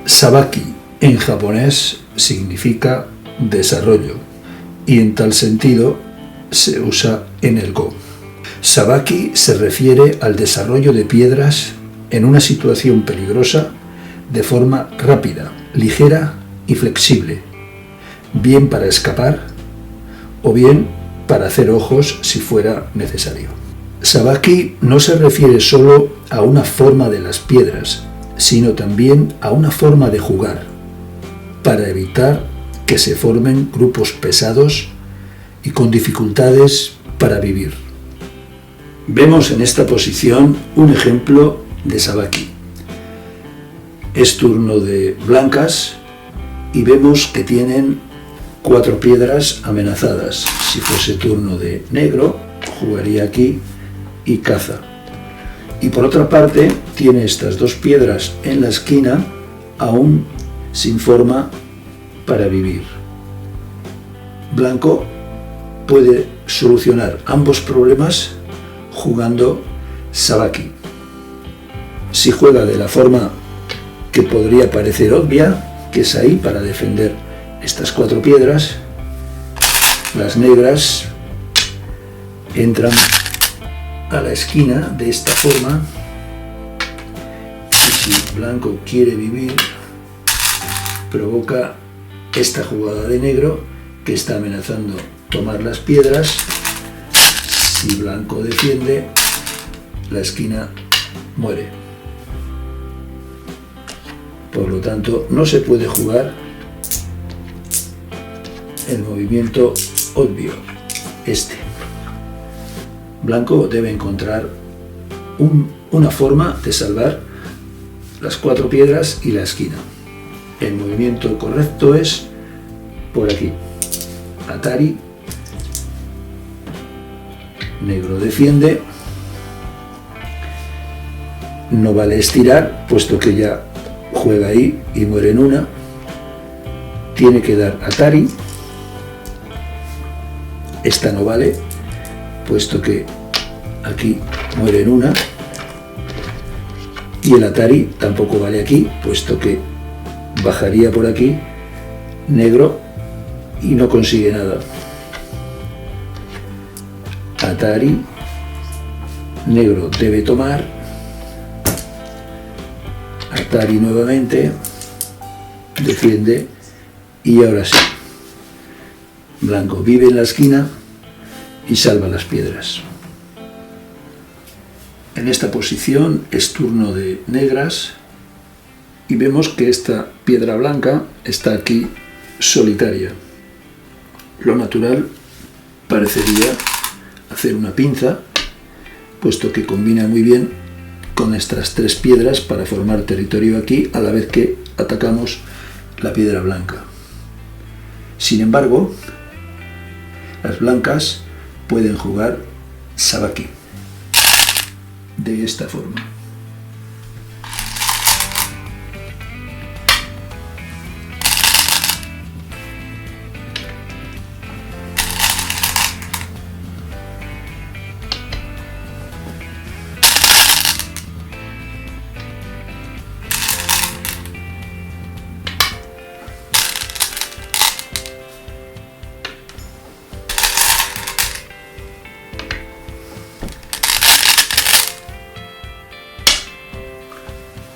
Sabaki en japonés significa desarrollo y en tal sentido se usa en el Go. Sabaki se refiere al desarrollo de piedras en una situación peligrosa de forma rápida, ligera y flexible, bien para escapar o bien para hacer ojos si fuera necesario. Sabaki no se refiere solo a una forma de las piedras, sino también a una forma de jugar, para evitar que se formen grupos pesados y con dificultades para vivir. Vemos en esta posición un ejemplo de Sabaki. Es turno de blancas y vemos que tienen 4 piedras amenazadas. Si fuese turno de negro, jugaría aquí y caza. Y por otra parte, tiene estas 2 piedras en la esquina, aún sin forma para vivir. Blanco puede solucionar ambos problemas jugando Sabaki. Si juega de la forma que podría parecer obvia, que es ahí para defender estas 4 piedras, las negras entran a la esquina de esta forma y si blanco quiere vivir, provoca esta jugada de negro que está amenazando tomar las piedras. Si blanco defiende, la esquina muere. Por lo tanto, no se puede jugar el movimiento obvio, este. Blanco debe encontrar una forma de salvar las 4 piedras y la esquina. El movimiento correcto es por aquí. Atari. Negro defiende. No vale estirar, puesto que ya juega ahí y muere en una. Tiene que dar Atari. Esta no vale, puesto que aquí muere en una. Y el Atari tampoco vale aquí, puesto que bajaría por aquí negro y no consigue nada. Atari, negro debe tomar. Atari nuevamente, defiende y ahora sí. Blanco vive en la esquina y salva las piedras. En esta posición es turno de negras y vemos que esta piedra blanca está aquí solitaria. Lo natural parecería hacer una pinza, puesto que combina muy bien con estas 3 piedras para formar territorio aquí a la vez que atacamos la piedra blanca. Sin embargo, las blancas pueden jugar Sabaki de esta forma.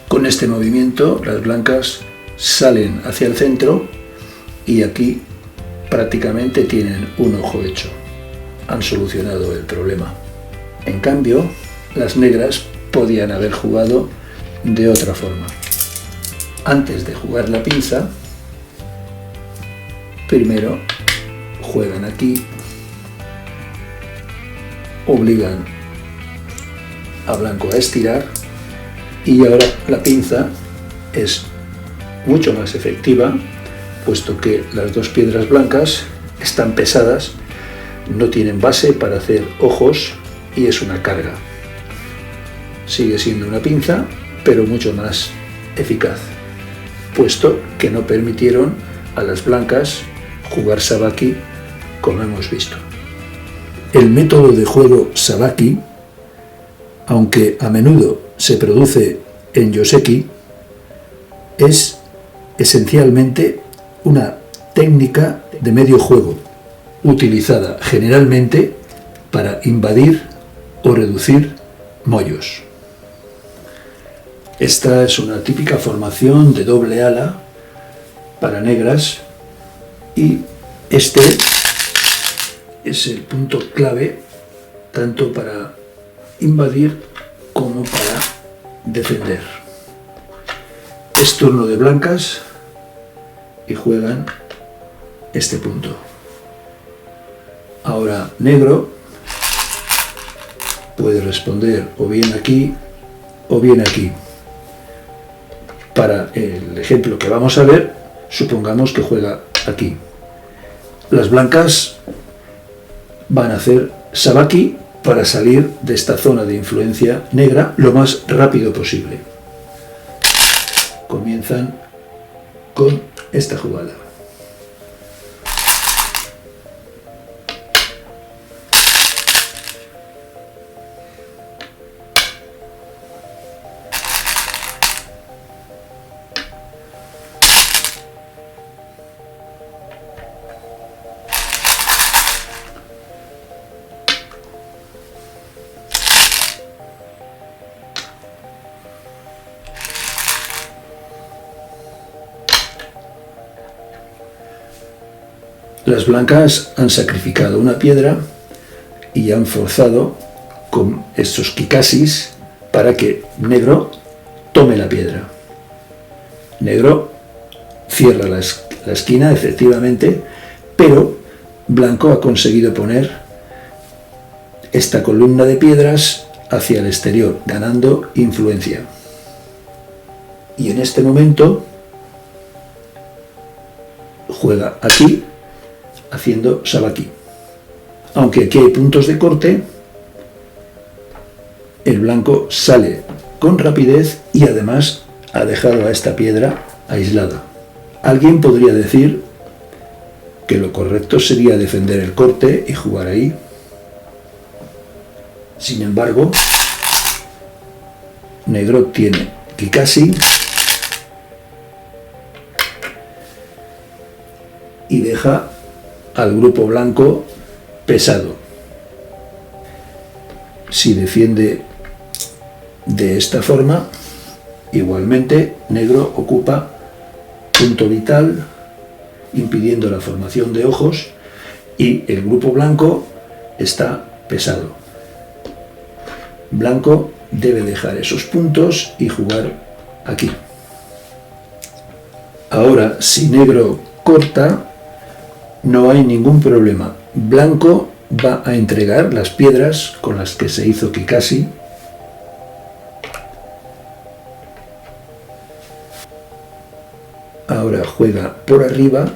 Con este movimiento las blancas salen hacia el centro y aquí prácticamente tienen un ojo hecho. Han solucionado el problema. En cambio, las negras podían haber jugado de otra forma. Antes de jugar la pinza, primero juegan aquí, obligan a blanco a estirar y ahora la pinza es mucho más efectiva, puesto que las 2 piedras blancas están pesadas, no tienen base para hacer ojos y es una carga. Sigue siendo una pinza, pero mucho más eficaz, puesto que no permitieron a las blancas jugar Sabaki como hemos visto. El método de juego Sabaki, aunque a menudo se produce en Joseki, es esencialmente una técnica de medio juego, utilizada generalmente para invadir o reducir mollos. Esta es una típica formación de doble ala para negras y este es el punto clave tanto para invadir como para defender. Es turno de blancas y juegan este punto. Ahora negro puede responder o bien aquí o bien aquí. Para el ejemplo que vamos a ver, supongamos que juega aquí. Las blancas van a hacer sabaki para salir de esta zona de influencia negra lo más rápido posible. Comienzan con esta jugada. Las blancas han sacrificado una piedra y han forzado con estos kikasis para que negro tome la piedra. Negro cierra la esquina, efectivamente, pero blanco ha conseguido poner esta columna de piedras hacia el exterior, ganando influencia. Y en este momento juega aquí, haciendo sabaki. Aunque aquí hay puntos de corte, el blanco sale con rapidez y además ha dejado a esta piedra aislada. Alguien podría decir que lo correcto sería defender el corte y jugar ahí. Sin embargo, negro tiene kikasi y deja al grupo blanco pesado. Si defiende de esta forma, igualmente negro ocupa punto vital, impidiendo la formación de ojos, y el grupo blanco está pesado. Blanco debe dejar esos puntos y jugar aquí. Ahora, si negro corta, no hay ningún problema. Blanco va a entregar las piedras con las que se hizo kikasi. Ahora juega por arriba.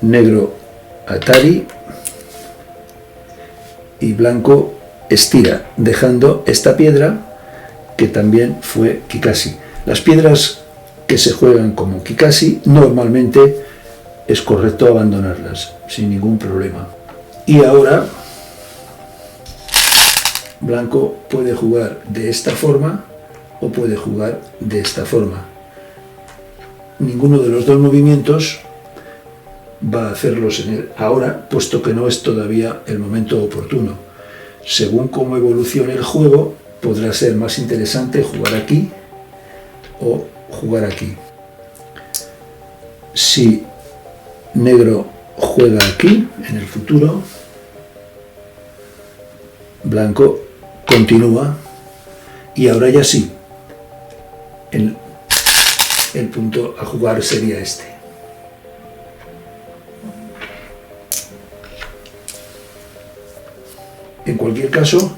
Negro atari. Y blanco estira, dejando esta piedra que también fue kikasi. Las piedras que se juegan como kikasi normalmente es correcto abandonarlas sin ningún problema. Y ahora blanco puede jugar de esta forma o puede jugar de esta forma. Ninguno de los dos movimientos va a hacerlos ahora, puesto que no es todavía el momento oportuno. Según cómo evolucione el juego, podrá ser más interesante jugar aquí o jugar aquí. Si negro juega aquí, en el futuro, blanco continúa y ahora ya sí, el punto a jugar sería este. En cualquier caso,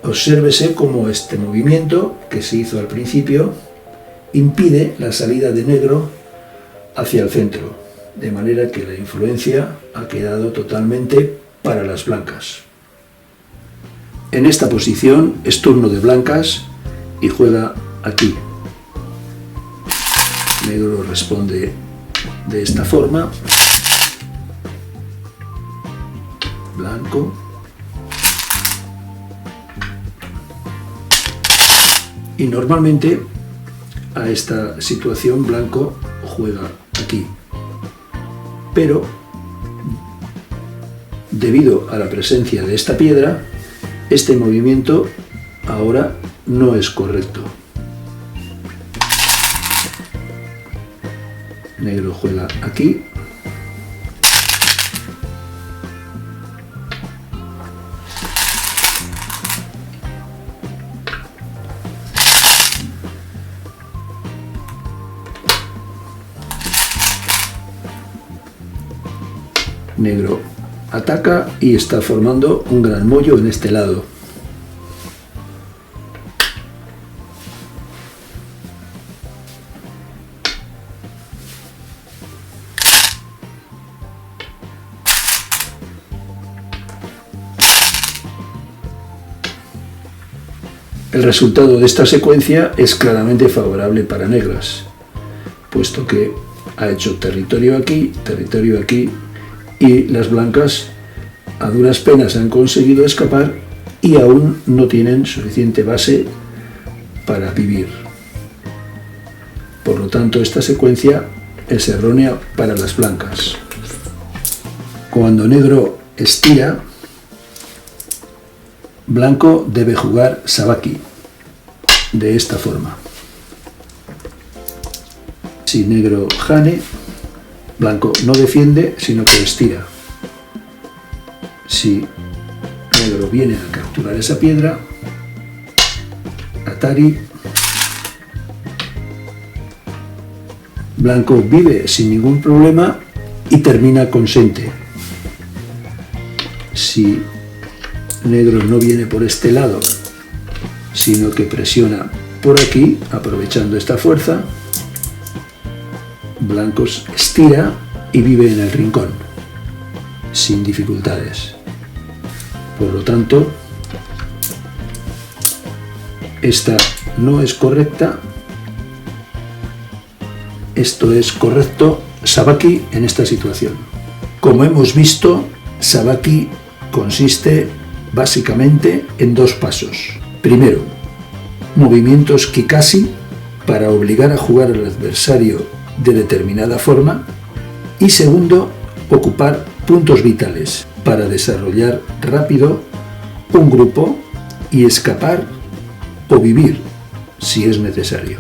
obsérvese cómo este movimiento que se hizo al principio impide la salida de negro hacia el centro, de manera que la influencia ha quedado totalmente para las blancas. En esta posición es turno de blancas y juega aquí. Negro responde de esta forma. Blanco. Y normalmente a esta situación, blanco juega aquí. Pero, debido a la presencia de esta piedra, este movimiento ahora no es correcto. Negro juega aquí. Negro ataca y está formando un gran mollo en este lado. El resultado de esta secuencia es claramente favorable para negras, puesto que ha hecho territorio aquí, y las blancas a duras penas han conseguido escapar y aún no tienen suficiente base para vivir. Por lo tanto, esta secuencia es errónea para las blancas. Cuando negro estira, blanco debe jugar sabaki de esta forma. Si negro jane, blanco no defiende, sino que estira. Si negro viene a capturar esa piedra, atari, blanco vive sin ningún problema y termina con sente. Si negro no viene por este lado, sino que presiona por aquí, aprovechando esta fuerza, blanco estira y vive en el rincón, sin dificultades. Por lo tanto, esta no es correcta, esto es correcto, sabaki en esta situación. Como hemos visto, sabaki consiste básicamente en dos pasos. Primero, movimientos kikashi para obligar a jugar al adversario de determinada forma, y segundo, ocupar puntos vitales para desarrollar rápido un grupo y escapar o vivir si es necesario.